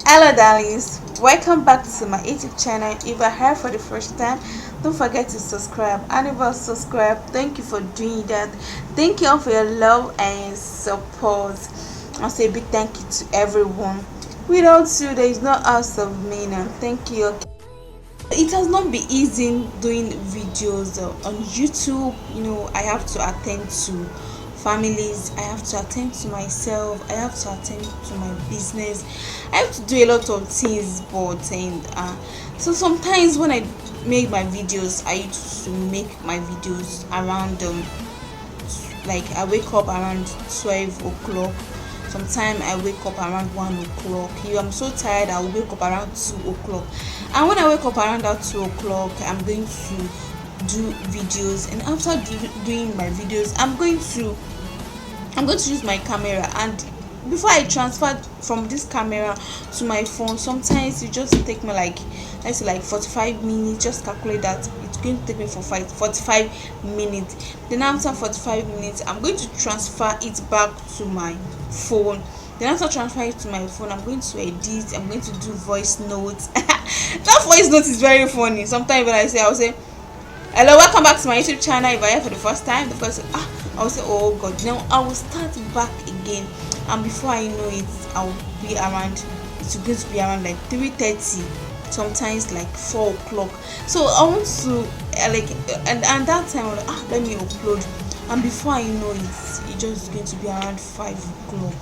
Hello darlings, welcome back to my YouTube channel. If you're here for the first time, don't forget to subscribe, and if you subscribe, thank you for doing that. Thank you all for your love and support. I'll say a big thank you to everyone. Without you, there is no house of Menah. Thank you. It has not been easy doing videos on YouTube. I have to attend to families, I have to attend to myself, I have to attend to my business, I have to do a lot of things. But and so sometimes when I make my videos, I used to make my videos around like I wake up around 12 o'clock. Sometimes I wake up around 1 o'clock. I'm so tired, I'll wake up around 2 o'clock. And when I wake up around that 2 o'clock, I'm going to do videos. And after doing my videos, I'm going to use my camera. And before I transfer from this camera to my phone, sometimes it just take me like, let's say, like 45 minutes. Just calculate that it's going to take me for 45 minutes. Then after 45 minutes, I'm going to transfer it back to my phone. Then after transferring it to my phone, I'm going to edit, I'm going to do voice notes. That voice note is very funny. Sometimes when I'll say hello, welcome back to my YouTube channel. If I hear for the first time, the person I'll say, oh god. Now I will start back again, and before I know it, it's going to be around like 3:30, sometimes like 4 o'clock. So I want to and that time I'm like, let me upload, and before I know it, it's just going to be around 5 o'clock.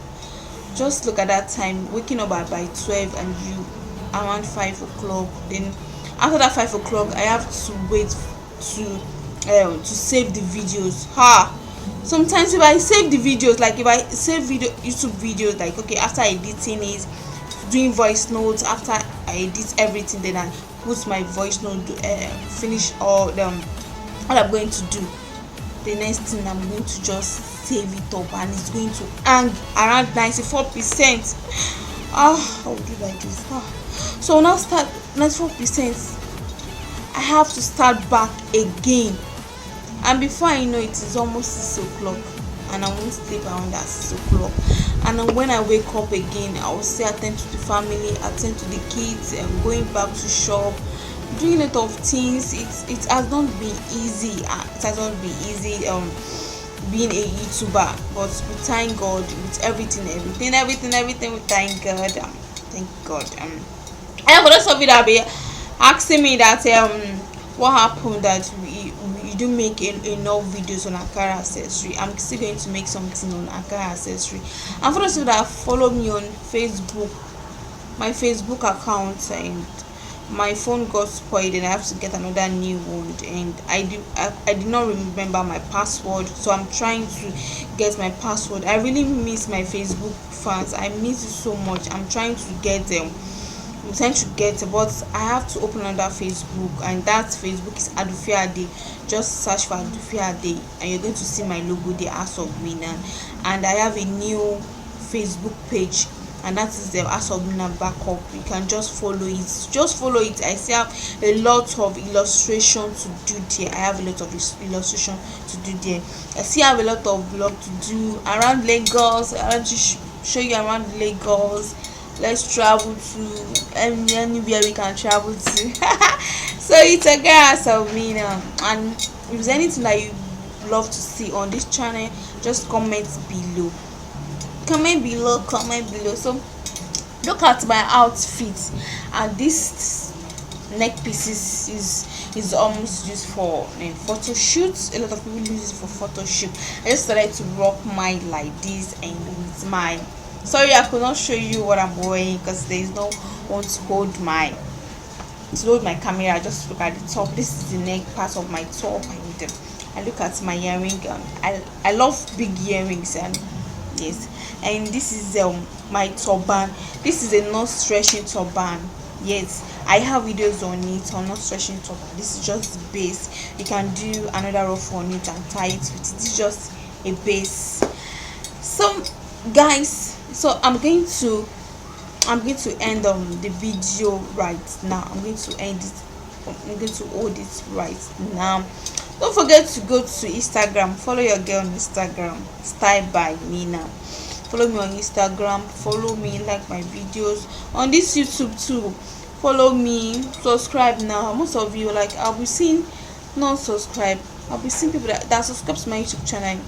Just look at that time, waking up by 12 and you around 5 o'clock. Then after that 5 o'clock, I have to wait to save the videos. Sometimes if I save the videos, like if I save YouTube videos, like okay, after editing it, doing voice notes, after I edit everything, then I put my voice note to finish all what I'm going to do. The next thing, I'm going to just save it up, and it's going to hang around 94%. How do like this? So now start 94%. I have to start back again, and before I know it, is almost 6 o'clock, and I won't sleep around that 6 o'clock. And then when I wake up again, I will say attend to the family, attend to the kids, and going back to shop, doing a lot of things. It has not been easy. It has not been easy being a YouTuber, but we thank God with everything. We thank God. Thank God. And for those of you that be asking me that what happened that we do make enough videos on Ankara accessory, I'm still going to make something on Ankara accessory. And for those of you that follow me on Facebook, my Facebook account, and my phone got spoiled and I have to get another new one, and I did not remember my password, so I'm trying to get my password. I really miss my Facebook fans, I miss it so much. I'm trying to get them. I'm trying to get, but I have to open another Facebook, and that Facebook is Adufiade. Just search for Adufiade and you're going to see my logo, the House of Menah. And I have a new Facebook page, and that is the House of Menah backup. You can just follow it. I still have a lot of illustration to do there. I have a lot of illustration to do there. I still have a lot of vlog to do around Lagos. I want to show you around Lagos. Let's travel to anywhere we can travel to. So it's a girl House of Menah, and if there's anything that you love to see on this channel, just comment below. So look at my outfit, and this neck pieces is almost used for photo shoots. A lot of people use it for photo shoot. I just started to rock mine like this, and with my sorry I could not show you what I'm wearing because there is no one to hold my camera. Just look at the top. This is the neck part of my top, and I look at my earring. I love big earrings, and yes, and this is my turban. This is a not stretching turban. Yes, I have videos on it on not stretching turban. This is just the base. You can do another rough on it and tie it with it. This is just a base. So guys, so I'm going to end the video right now. I'm going to hold it right now. Don't forget to go to Instagram, follow your girl on Instagram, Style by Menah. follow me on Instagram, follow me, like my videos on this YouTube too. Follow me, subscribe now. Most of you, like, I'll be seeing non-subscribe, I'll be seeing people that subscribe to my YouTube channel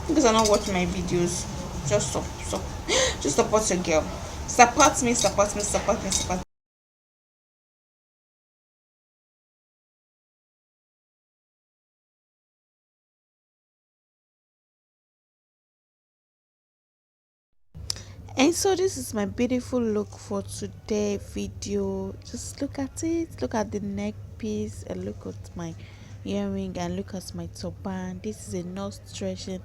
because I don't watch my videos. Just just support your girl. Support me, support me, support me, support me. And so this is my beautiful look for today video. Just look at it, look at the neck piece, and look at my earring, and look at my turban. This is a not stretching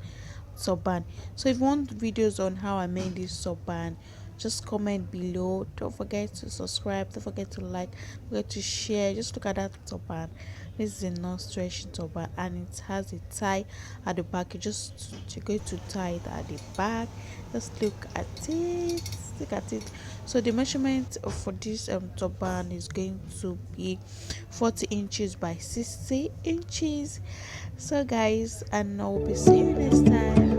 turban. So if you want videos on how I made this turban, just comment below. Don't forget to subscribe, don't forget to like, don't forget to share. Just look at that turban. This is a non stretching turban, and it has a tie at the back. You're going to tie it at the back. Just look at it, look at it. So the measurement for this turban is going to be 40 inches by 60 inches. So guys, and I'll be seeing you next time.